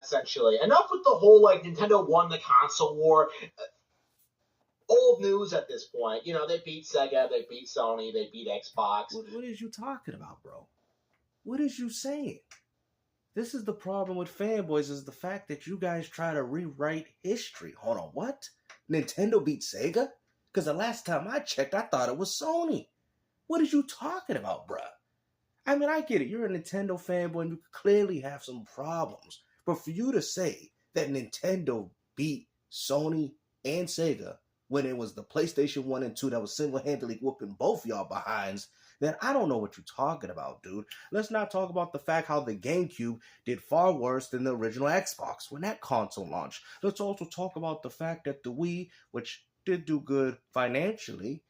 essentially. Enough with the whole, like, Nintendo won the console war. Old news at this point. You know, they beat Sega, they beat Sony, they beat Xbox. What is you talking about, bro? What is you saying? This is the problem with Fanboys, is the fact that you guys try to rewrite history. Hold on, what? Nintendo beat Sega? Because the last time I checked, I thought it was Sony. What are you talking about, bruh? I mean, I get it. You're a Nintendo fanboy and you clearly have some problems. But for you to say that Nintendo beat Sony and Sega when it was the PlayStation 1 and 2 that was single-handedly whooping both y'all behinds, then I don't know what you're talking about, dude. Let's not talk about the fact how the GameCube did far worse than the original Xbox when that console launched. Let's also talk about the fact that the Wii, which did do good financially,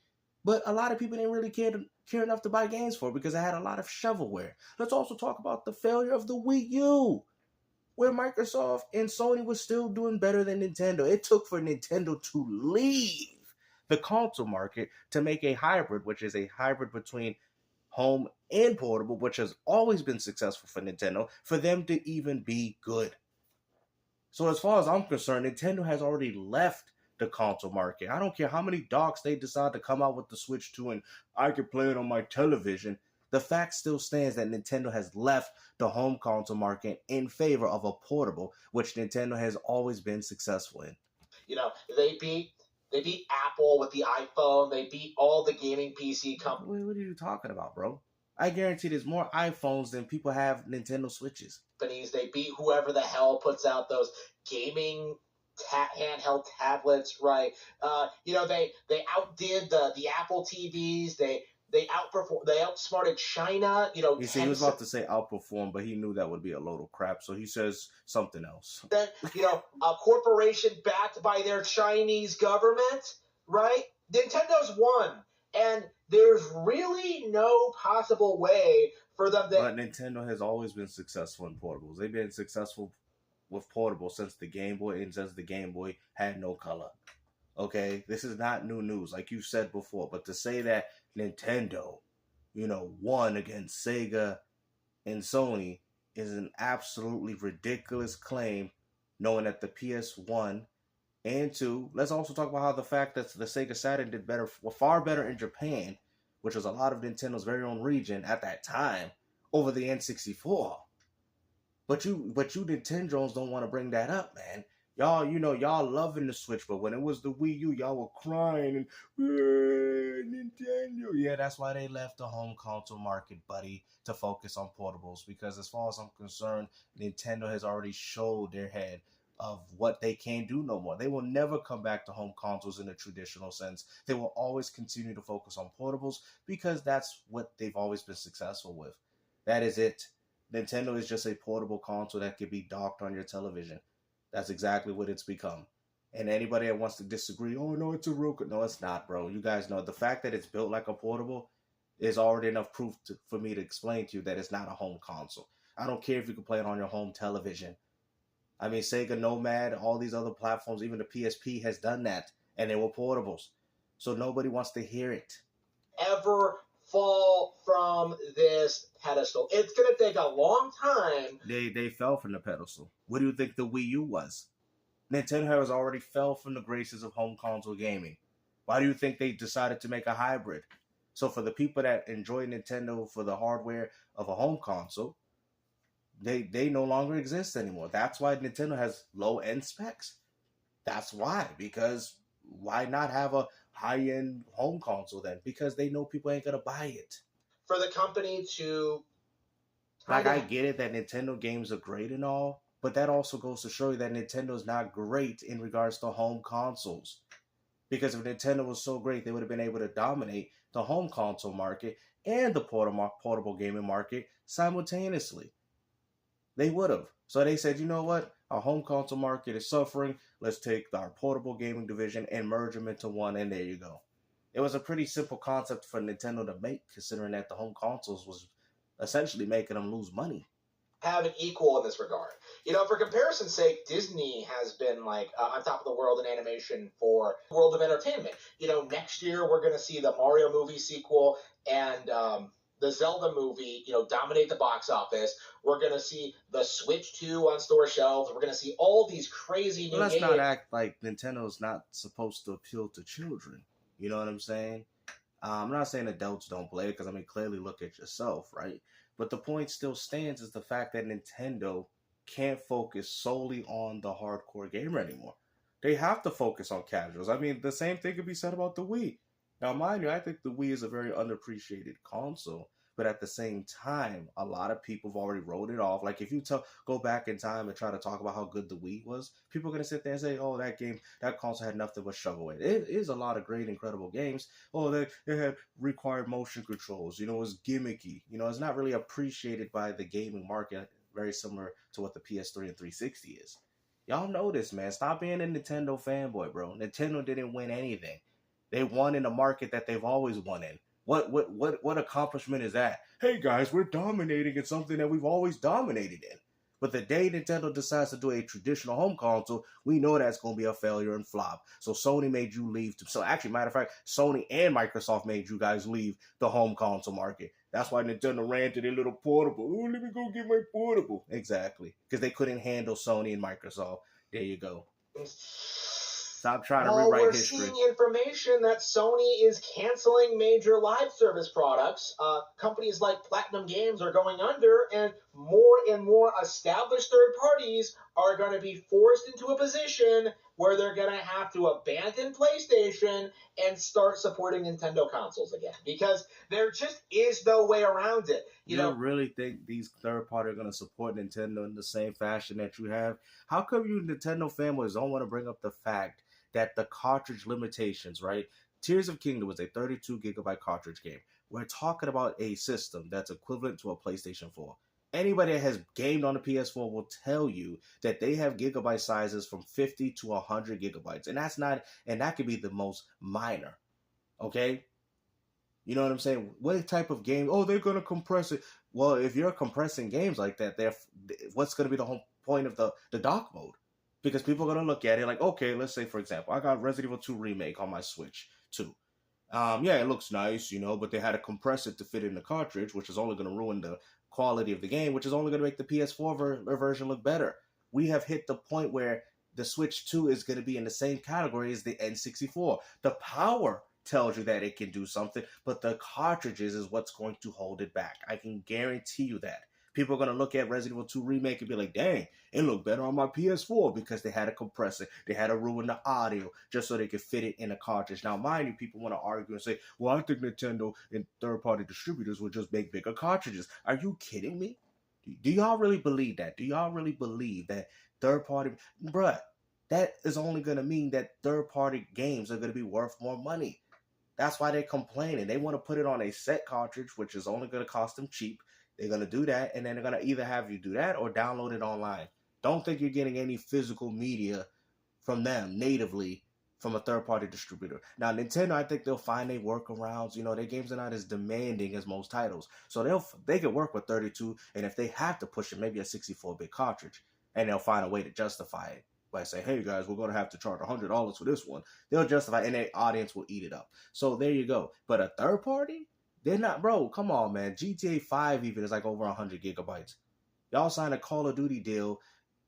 but a lot of people didn't really care enough to buy games for it because it had a lot of shovelware. Let's also talk about the failure of the Wii U, where Microsoft and Sony was still doing better than Nintendo. It took for Nintendo to leave the console market to make a hybrid, which is a hybrid between home and portable, which has always been successful for Nintendo, for them to even be good. So as far as I'm concerned, Nintendo has already left the console market. I don't care how many docs they decide to come out with the Switch 2 and I can play it on my television. The fact still stands that Nintendo has left the home console market in favor of a portable, which Nintendo has always been successful in. You know, they beat Apple with the iPhone. They beat all the gaming PC companies. What are you talking about, bro? I guarantee there's more iPhones than people have Nintendo Switches. They beat whoever the hell puts out those gaming handheld tablets, right? You know, they outdid the Apple TVs. They outsmarted China. You know, you see, he was about to say outperform, but he knew that would be a load of crap, so he says something else. Then, you know, a corporation backed by their Chinese government, right? Nintendo won, and there's really no possible way for them to. But Nintendo has always been successful in portables. They've been successful with portables since the Game Boy, and since the Game Boy had no color. Okay, this is not new news, like you said before. But to say that Nintendo, you know, won against Sega and Sony is an absolutely ridiculous claim, knowing that the PS1 and 2. Let's also talk about how the fact that the Sega Saturn did better, far better in Japan, which was a lot of Nintendo's very own region at that time, over the N64. But you Nintendos don't want to bring that up, man. Y'all, you know, y'all loving the Switch, but when it was the Wii U, y'all were crying and Nintendo. Yeah, that's why they left the home console market, buddy, to focus on portables. Because as far as I'm concerned, Nintendo has already showed their head of what they can't do no more. They will never come back to home consoles in a traditional sense. They will always continue to focus on portables because that's what they've always been successful with. That is it. Nintendo is just a portable console that can be docked on your television. That's exactly what it's become. And anybody that wants to disagree, oh no, it's a real... No, it's not, bro. You guys know the fact that it's built like a portable is already enough proof for me to explain to you that it's not a home console. I don't care if you can play it on your home television. I mean, Sega Nomad, all these other platforms, even the PSP has done that, and they were portables. So nobody wants to hear it. Ever fall from this pedestal. It's going to take a long time. They fell from the pedestal. What do you think the Wii U was? Nintendo has already fell from the graces of home console gaming. Why do you think they decided to make a hybrid? So for the people that enjoy Nintendo for the hardware of a home console, they no longer exist anymore. That's why Nintendo has low-end specs. That's why. Because why not have a high-end home console then? Because they know people ain't gonna buy it. For the company to... I get it that Nintendo games are great and all, but that also goes to show you that Nintendo's not great in regards to home consoles. Because if Nintendo was so great, they would have been able to dominate the home console market and the portable gaming market simultaneously. They would have. So they said, you know what? Our home console market is suffering. Let's take our portable gaming division and merge them into one, and there you go. It was a pretty simple concept for Nintendo to make, considering that the home consoles was essentially making them lose money. Have an equal in this regard. You know, for comparison's sake, Disney has been like on top of the world in animation for world of entertainment. You know, next year we're going to see the Mario movie sequel, and the Zelda movie, dominate the box office. We're going to see the Switch 2 on store shelves. We're going to see all these crazy But new let's not games. act like Nintendo's not supposed to appeal to children. You know what I'm saying? I'm not saying adults don't play it because, I mean, clearly look at yourself, right? But the point still stands is the fact that Nintendo can't focus solely on the hardcore gamer anymore. They have to focus on casuals. I mean, the same thing could be said about the Wii. Now, mind you, I think the Wii is a very underappreciated console, but at the same time, a lot of people have already wrote it off. Like, if you go back in time and try to talk about how good the Wii was, people are going to sit there and say, oh, that console had nothing but shovelware. It is a lot of great, incredible games. Oh, they had required motion controls. It was gimmicky. It's not really appreciated by the gaming market, very similar to what the PS3 and 360 is. Y'all know this, man. Stop being a Nintendo fanboy, bro. Nintendo didn't win anything. They won in a market that they've always won in. What accomplishment is that? Hey guys, we're dominating in something that we've always dominated in. But the day Nintendo decides to do a traditional home console, we know that's going to be a failure and flop. So Sony made you leave. So actually, matter of fact, Sony and Microsoft made you guys leave the home console market. That's why Nintendo ran to their little portable. Oh, let me go get my portable. Exactly. Because they couldn't handle Sony and Microsoft. There you go. Stop trying to rewrite we're history. Seeing information that Sony is canceling major live service products. Companies like Platinum Games are going under, and more established third parties are going to be forced into a position where they're going to have to abandon PlayStation and start supporting Nintendo consoles again, because there just is no way around it. You really think these third parties are going to support Nintendo in the same fashion that you have? How come you Nintendo fanboys don't want to bring up the fact that the cartridge limitations, right? Tears of Kingdom was a 32 gigabyte cartridge game. We're talking about a system that's equivalent to a PlayStation 4. Anybody that has gamed on the PS4 will tell you that they have gigabyte sizes from 50 to 100 gigabytes. And that could be the most minor. Okay? You know what I'm saying? What type of game? Oh, they're going to compress it. Well, if you're compressing games like that, what's going to be the whole point of the dock mode? Because people are going to look at it like, okay, let's say, for example, I got Resident Evil 2 Remake on my Switch 2. Yeah, it looks nice, but they had to compress it to fit in the cartridge, which is only going to ruin the quality of the game, which is only going to make the PS4 version look better. We have hit the point where the Switch 2 is going to be in the same category as the N64. The power tells you that it can do something, but the cartridges is what's going to hold it back. I can guarantee you that. People are going to look at Resident Evil 2 Remake and be like, dang, it looked better on my PS4 because they had to compress it. They had to ruin the audio just so they could fit it in a cartridge. Now, mind you, people want to argue and say, well, I think Nintendo and third-party distributors will just make bigger cartridges. Are you kidding me? Do y'all really believe that? Do y'all really believe that third-party... Bruh, that is only going to mean that third-party games are going to be worth more money. That's why they're complaining. They want to put it on a set cartridge, which is only going to cost them cheap. They're going to do that, and then they're going to either have you do that or download it online. Don't think you're getting any physical media from them natively from a third-party distributor. Now, Nintendo, I think they'll find their workarounds. Their games are not as demanding as most titles. So they can work with 32, and if they have to push it, maybe a 64-bit cartridge, and they'll find a way to justify it by saying, hey, guys, we're going to have to charge $100 for this one. They'll justify it, and their audience will eat it up. So there you go. But a third party? They're not, bro, come on, man. GTA 5 even is like over 100 gigabytes. Y'all signed a Call of Duty deal,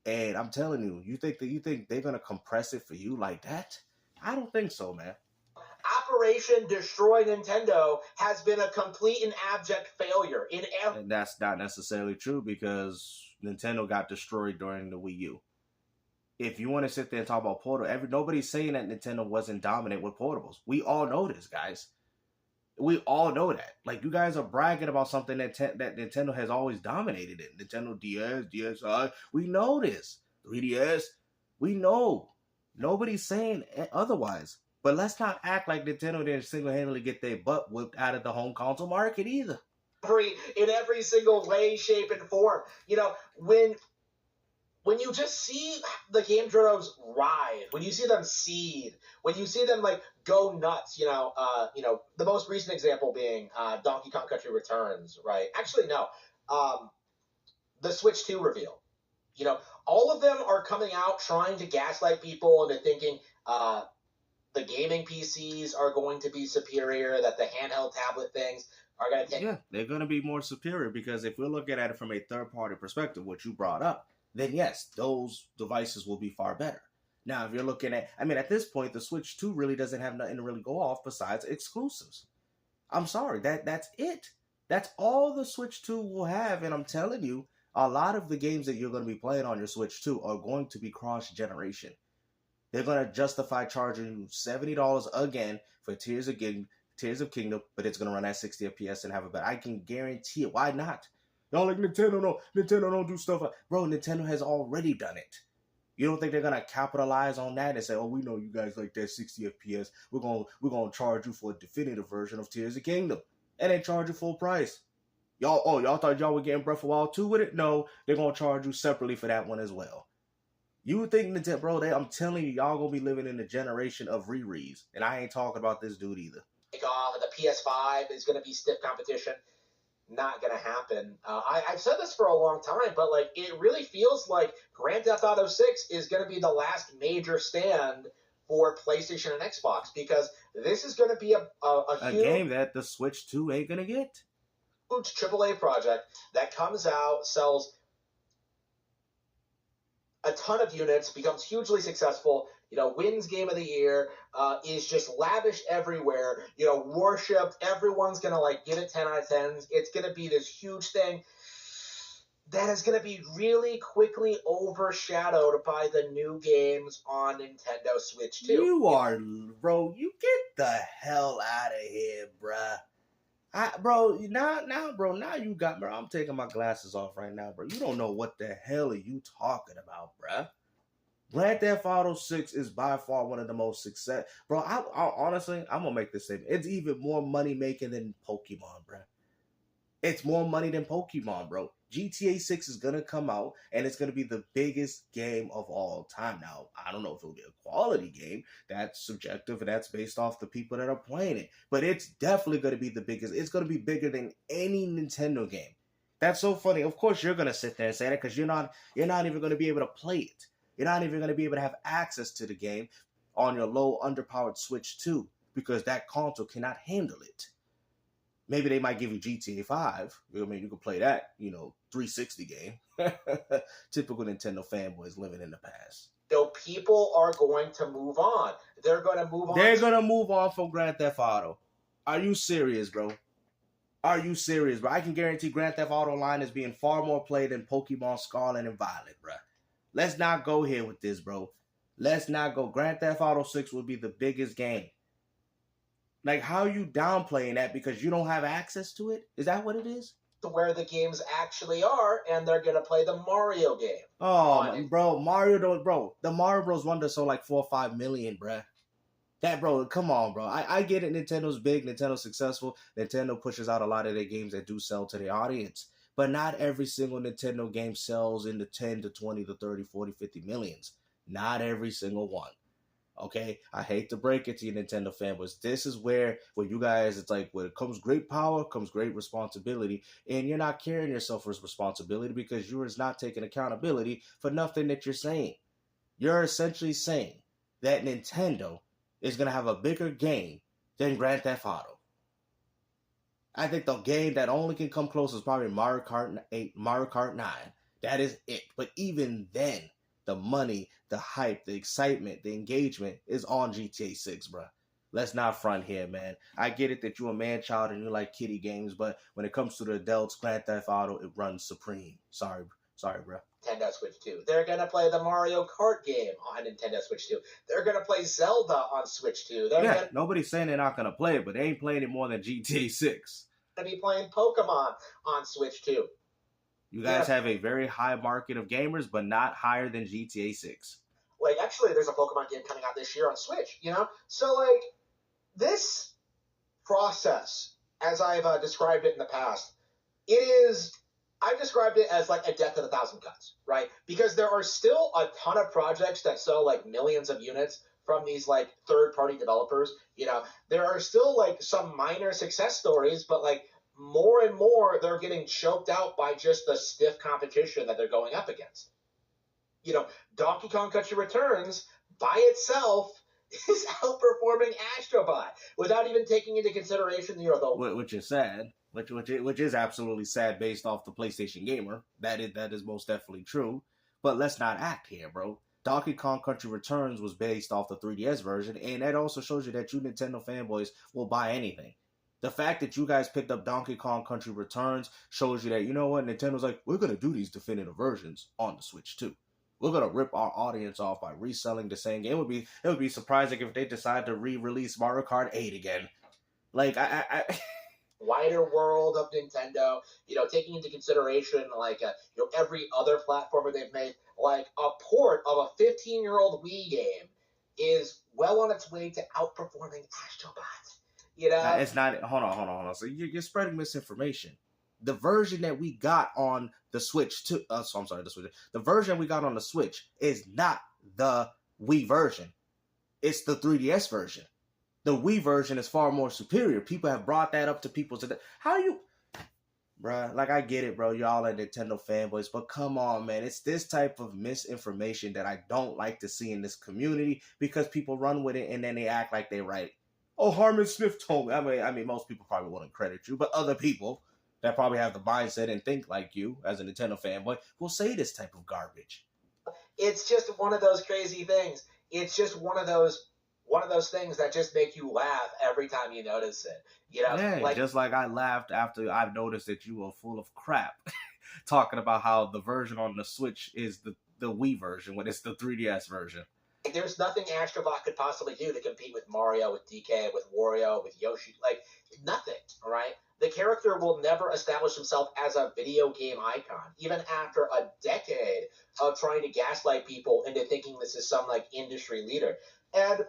and I'm telling you, you think they're going to compress it for you like that? I don't think so, man. Operation Destroy Nintendo has been a complete and abject failure. And that's not necessarily true because Nintendo got destroyed during the Wii U. If you want to sit there and talk about portable, nobody's saying that Nintendo wasn't dominant with portables. We all know this, guys. We all know that. Like, you guys are bragging about something that Nintendo has always dominated in. Nintendo DS, DSi. We know this. 3DS. We know. Nobody's saying otherwise. But let's not act like Nintendo didn't single-handedly get their butt whipped out of the home console market either. In every single way, shape, and form. When you just see the game journals ride, when you see them seed, when you see them go nuts, the most recent example being Donkey Kong Country Returns, right? Actually, no, the Switch 2 reveal. All of them are coming out trying to gaslight people into thinking the gaming PCs are going to be superior, that the handheld tablet things are going to take. Yeah, they're going to be more superior because if we're looking at it from a third-party perspective, what you brought up, then yes, those devices will be far better. Now, if you're looking at, I mean, at this point, the Switch 2 really doesn't have nothing to really go off besides exclusives. I'm sorry, that's it. That's all the Switch 2 will have, and I'm telling you, a lot of the games that you're going to be playing on your Switch 2 are going to be cross-generation. They're going to justify charging you $70 again for Tears of Kingdom, but it's going to run at 60 FPS and have a better. I can guarantee it. Why not? Y'all like Nintendo? No, Nintendo don't do stuff. Bro, Nintendo has already done it. You don't think they're gonna capitalize on that and say, "Oh, we know you guys like that 60 FPS. We're gonna charge you for a definitive version of Tears of Kingdom, and they charge you full price." Y'all thought y'all were getting Breath of the Wild 2 with it? No, they're gonna charge you separately for that one as well. You think Nintendo, bro? I'm telling you, y'all gonna be living in a generation of rereads, and I ain't talking about this dude either. The PS5 is going to be stiff competition. Not going to happen. I've said this for a long time, but like it really feels like Grand Theft Auto 6 is going to be the last major stand for PlayStation and Xbox because this is going to be a huge game that the Switch 2 ain't going to get. Huge AAA project that comes out, sells a ton of units, becomes hugely successful, wins Game of the Year, is just lavish everywhere, worshipped. Everyone's going to, like, give it 10 out of 10s. It's going to be this huge thing that is going to be really quickly overshadowed by the new games on Nintendo Switch 2. Bro, you get the hell out of here, bruh. Now you got, bro. I'm taking my glasses off right now, bro. You don't know what the hell are you talking about, bruh. Grand Theft Auto 6 is by far one of the most success, bro. I honestly, I'm gonna make this statement. It's even more money making than Pokemon, bruh. It's more money than Pokemon, bro. GTA 6 is going to come out, and it's going to be the biggest game of all time. Now, I don't know if it'll be a quality game. That's subjective, and that's based off the people that are playing it. But it's definitely going to be the biggest. It's going to be bigger than any Nintendo game. That's so funny. Of course, you're going to sit there and say that because you're not even going to be able to play it. You're not even going to be able to have access to the game on your low, underpowered Switch 2 because that console cannot handle it. Maybe they might give you GTA 5. I mean, you can play that, 360 game. Typical Nintendo fanboys living in the past. So people are going to move on. They're going to move on. They're going to move on from Grand Theft Auto. Are you serious, bro? Are you serious, bro? I can guarantee Grand Theft Auto Online is being far more played than Pokemon Scarlet and Violet, bro. Let's not go here with this, bro. Let's not go. Grand Theft Auto 6 will be the biggest game. Like, how are you downplaying that because you don't have access to it? Is that what it is? To where the games actually are, and they're going to play the Mario game. Oh, bro, the Mario Bros. Wonder sold like 4 or 5 million, bruh. That, bro, come on, bro. I get it. Nintendo's big. Nintendo's successful. Nintendo pushes out a lot of their games that do sell to the audience. But not every single Nintendo game sells in the 10 to 20 to 30, 40, 50 millions. Not every single one. Okay, I hate to break it to you, Nintendo fanboys. This is where you guys, it's like, when it comes great power, comes great responsibility, and you're not carrying yourself as responsibility because you're not taking accountability for nothing that you're saying. You're essentially saying that Nintendo is going to have a bigger game than Grand Theft Auto. I think the game that only can come close is probably Mario Kart 8, Mario Kart 9. That is it. But even then, the money, the hype, the excitement, the engagement is on GTA 6, bro. Let's not front here, man. I get it that you're a man-child and you like kiddie games, but when it comes to the adults, Grand Theft Auto, it runs supreme. Sorry, bro. Nintendo Switch 2. They're going to play the Mario Kart game on Nintendo Switch 2. They're going to play Zelda on Switch 2. Nobody's saying they're not going to play it, but they ain't playing it more than GTA 6. Going to be playing Pokemon on Switch 2. You guys have a very high market of gamers, but not higher than GTA 6. Like, actually, there's a Pokemon game coming out this year on Switch, So, like, this process, as I've described it in the past, I've described it as, like, a death of 1,000 cuts, right? Because there are still a ton of projects that sell, like, millions of units from these, like, third-party developers, There are still, like, some minor success stories, but, like, more and more, they're getting choked out by just the stiff competition that they're going up against. Donkey Kong Country Returns, by itself, is outperforming Astro Bot without even taking into consideration, Which is sad. which is absolutely sad based off the PlayStation Gamer. That is most definitely true. But let's not act here, bro. Donkey Kong Country Returns was based off the 3DS version, and that also shows you that you Nintendo fanboys will buy anything. The fact that you guys picked up Donkey Kong Country Returns shows you that, you know what, Nintendo's like, we're going to do these definitive versions on the Switch too. We're going to rip our audience off by reselling the same game. It would be surprising if they decide to re-release Mario Kart 8 again. Like, Wider world of Nintendo, taking into consideration every other platformer they've made, like a port of a 15-year-old Wii game is well on its way to outperforming Astrobot. It's not. Hold on. So you're spreading misinformation. The version that we got on the Switch the Switch. The version we got on the Switch is not the Wii version. It's the 3DS version. The Wii version is far more superior. People have brought that up to people. How you, bruh? Like, I get it, bro. Y'all are Nintendo fanboys, but come on, man. It's this type of misinformation that I don't like to see in this community because people run with it and then they act like they're right. Oh, Harman Smith told me. I mean, most people probably wouldn't credit you, but other people that probably have the mindset and think like you as a Nintendo fanboy will say this type of garbage. It's just one of those crazy things. It's just one of those things that just make you laugh every time you notice it. Yeah, just like I laughed after I noticed that you were full of crap, talking about how the version on the Switch is the Wii version when it's the 3DS version. There's nothing Astrobot could possibly do to compete with Mario, with DK, with Wario, with Yoshi. Like, nothing, all right? The character will never establish himself as a video game icon, even after a decade of trying to gaslight people into thinking this is some, industry leader. And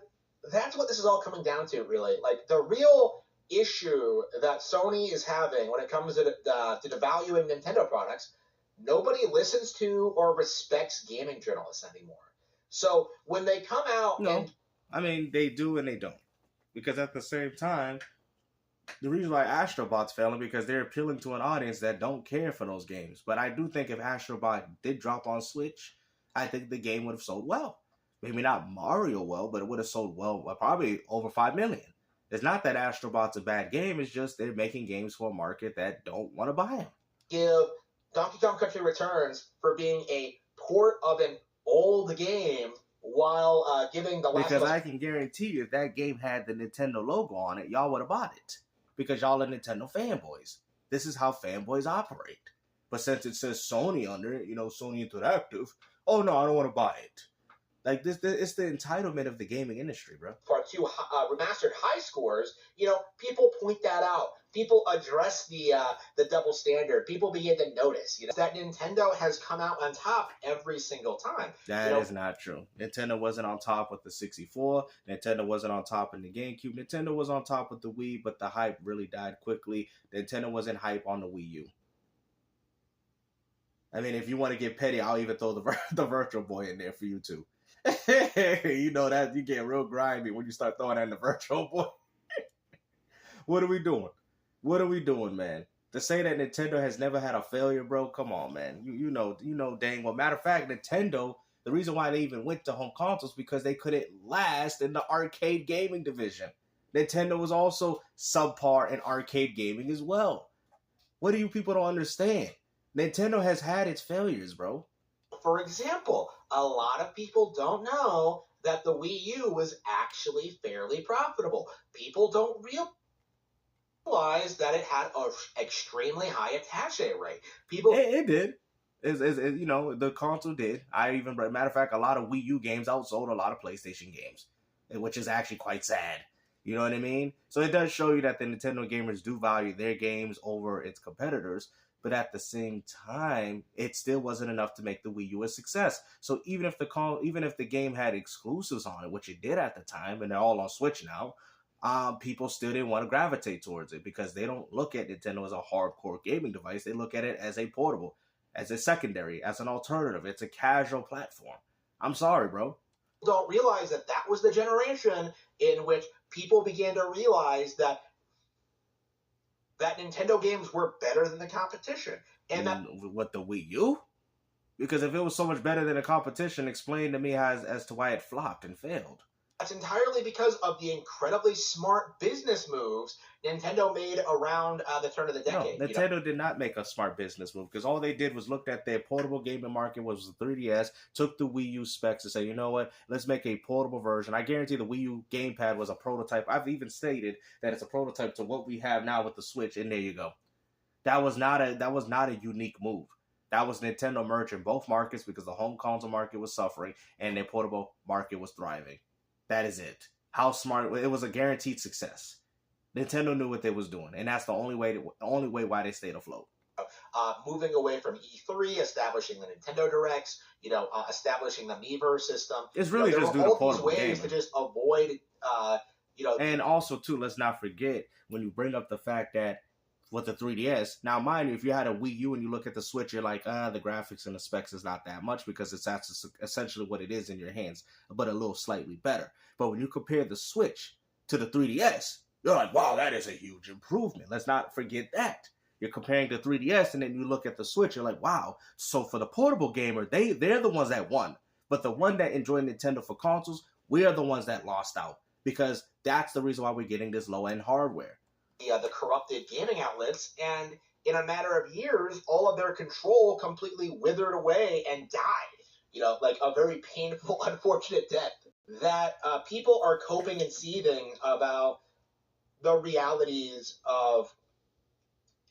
that's what this is all coming down to, really. Like, the real issue that Sony is having when it comes to devaluing Nintendo products, nobody listens to or respects gaming journalists anymore. So when they come out they do and they don't. Because at the same time, the reason why Astrobot's failing because they're appealing to an audience that don't care for those games. But I do think if Astrobot did drop on Switch, I think the game would have sold well. Maybe not Mario well, but it would have sold well, probably over 5 million. It's not that Astrobot's a bad game, it's just they're making games for a market that don't want to buy them. Give Donkey Kong Country Returns for being a port of an old game while giving the last because I can guarantee you if that game had the Nintendo logo on it, y'all would have bought it because y'all are Nintendo fanboys. This is how fanboys operate. But since it says Sony under it, Sony Interactive, oh no, I don't want to buy it. Like this, it's the entitlement of the gaming industry, bro. For 2 remastered high scores, people point that out. People address the double standard. People begin to notice, that Nintendo has come out on top every single time. That is not true. Nintendo wasn't on top with the 64. Nintendo wasn't on top in the GameCube. Nintendo was on top with the Wii, but the hype really died quickly. Nintendo wasn't hype on the Wii U. I mean, if you want to get petty, I'll even throw the Virtual Boy in there for you too. That you get real grimy when you start throwing that in the Virtual Boy. What are we doing, man? To say that Nintendo has never had a failure, bro, come on, man. You know dang well. Matter of fact, Nintendo, the reason why they even went to home consoles because they couldn't last in the arcade gaming division. Nintendo was also subpar in arcade gaming as well. What do you people don't understand? Nintendo has had its failures, bro. For example, a lot of people don't know that the Wii U was actually fairly profitable. People don't realize that it had an extremely high attach rate. It did. The console did. Matter of fact, a lot of Wii U games outsold a lot of PlayStation games, which is actually quite sad. You know what I mean? So it does show you that the Nintendo gamers do value their games over its competitors. But at the same time, it still wasn't enough to make the Wii U a success. So even if the game had exclusives on it, which it did at the time, and they're all on Switch now, people still didn't want to gravitate towards it because they don't look at Nintendo as a hardcore gaming device. They look at it as a portable, as a secondary, as an alternative. It's a casual platform. I'm sorry, bro. Don't realize that was the generation in which people began to realize that Nintendo games were better than the competition. And what, the Wii U? Because if it was so much better than the competition, explain to me as to why it flopped and failed. That's entirely because of the incredibly smart business moves Nintendo made around the turn of the No, decade. Nintendo did not make a smart business move because all they did was looked at their portable gaming market, was the 3DS, took the Wii U specs and say, you know what, let's make a portable version. I guarantee the Wii U gamepad was a prototype. I've even stated that it's a prototype to what we have now with the Switch, and there you go. That was not a unique move. That was Nintendo merging both markets because the home console market was suffering and their portable market was thriving. That is it. How smart it was, a guaranteed success. Nintendo knew what they was doing, and that's the only way why they stayed afloat. Moving away from E3, establishing the Nintendo Directs, establishing the Miiverse system. It's really just due to portable ways gaming. to just avoid, And also too, let's not forget when you bring up the fact that with the 3DS, now mind you, if you had a Wii U and you look at the Switch, you're like, the graphics and the specs is not that much because it's essentially what it is in your hands, but a little slightly better. But when you compare the Switch to the 3DS, you're like, wow, that is a huge improvement. Let's not forget that. You're comparing the 3DS and then you look at the Switch, you're like, wow. So for the portable gamer, they're the ones that won. But the one that enjoyed Nintendo for consoles, we are the ones that lost out because that's the reason why we're getting this low-end hardware. The corrupted gaming outlets, and in a matter of years, all of their control completely withered away and died. Like a very painful, unfortunate death. That people are coping and seething about the realities of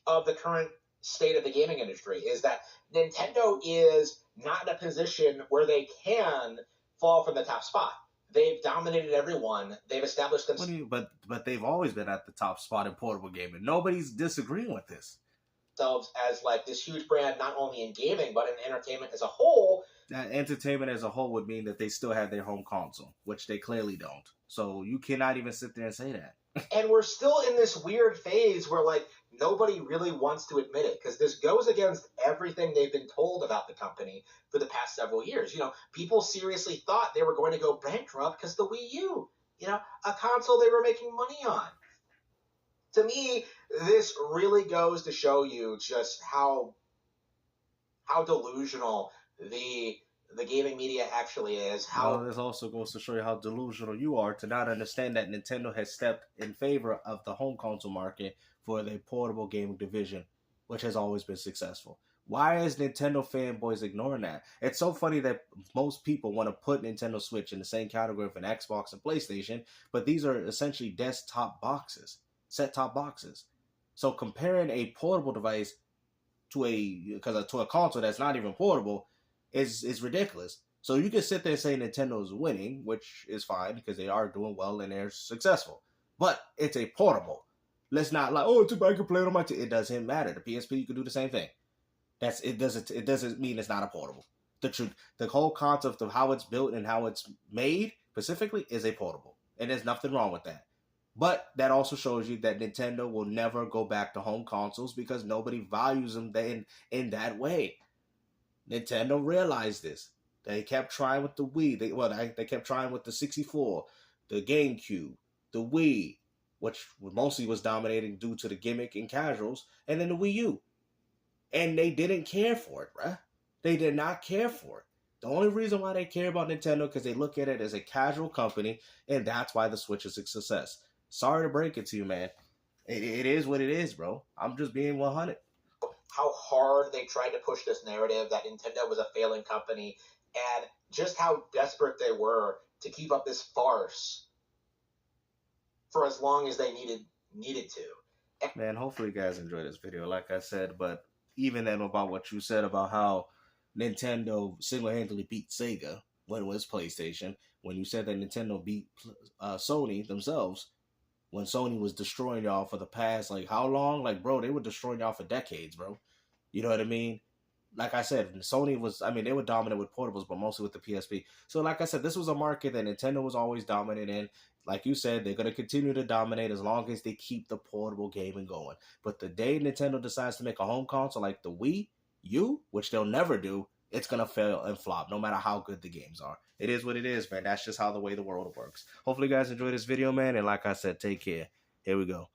the current state of the gaming industry is that Nintendo is not in a position where they can fall from the top spot. They've dominated everyone. They've established themselves. But they've always been at the top spot in portable gaming. Nobody's disagreeing with this. As like this huge brand, not only in gaming but in entertainment as a whole. That entertainment as a whole would mean that they still have their home console, which they clearly don't. So you cannot even sit there and say that. And we're still in this weird phase where, like, nobody really wants to admit it because this goes against everything they've been told about the company for the past several years. People seriously thought they were going to go bankrupt because the Wii U, a console they were making money on. To me, this really goes to show you just how delusional the gaming media actually is. This also goes to show you how delusional you are to not understand that Nintendo has stepped in favor of the home console market for their portable gaming division, which has always been successful. Why is Nintendo fanboys ignoring that? It's so funny that most people want to put Nintendo Switch in the same category of an Xbox and PlayStation, but these are essentially desktop boxes, set-top boxes. So comparing a portable device to a console that's not even portable is ridiculous. So you can sit there and say Nintendo's winning, which is fine because they are doing well and they're successful. But it's a portable. Let's not like, it's I can play it on my It doesn't matter. The PSP, you can do the same thing. It doesn't mean it's not a portable. The whole concept of how it's built and how it's made specifically is a portable. And there's nothing wrong with that. But that also shows you that Nintendo will never go back to home consoles because nobody values them in that way. Nintendo realized this. They kept trying with the Wii. They kept trying with the 64, the GameCube, the Wii, which mostly was dominating due to the gimmick and casuals, and then the Wii U. And they didn't care for it, bruh. They did not care for it. The only reason why they care about Nintendo because they look at it as a casual company, and that's why the Switch is a success. Sorry to break it to you, man. It is what it is, bro. I'm just being 100. How hard they tried to push this narrative that Nintendo was a failing company, and just how desperate they were to keep up this farce for as long as they needed to. Man, hopefully you guys enjoyed this video, like I said, but even then about what you said about how Nintendo single-handedly beat Sega when it was PlayStation, when you said that Nintendo beat Sony themselves, when Sony was destroying y'all for the past, like, how long? Like, bro, they were destroying y'all for decades, bro. You know what I mean? Like I said, Sony was, they were dominant with portables, but mostly with the PSP. So, like I said, this was a market that Nintendo was always dominant in. Like you said, they're going to continue to dominate as long as they keep the portable gaming going. But the day Nintendo decides to make a home console like the Wii U, which they'll never do, it's going to fail and flop, no matter how good the games are. It is what it is, man. That's just how the way the world works. Hopefully you guys enjoyed this video, man. And like I said, take care. Here we go.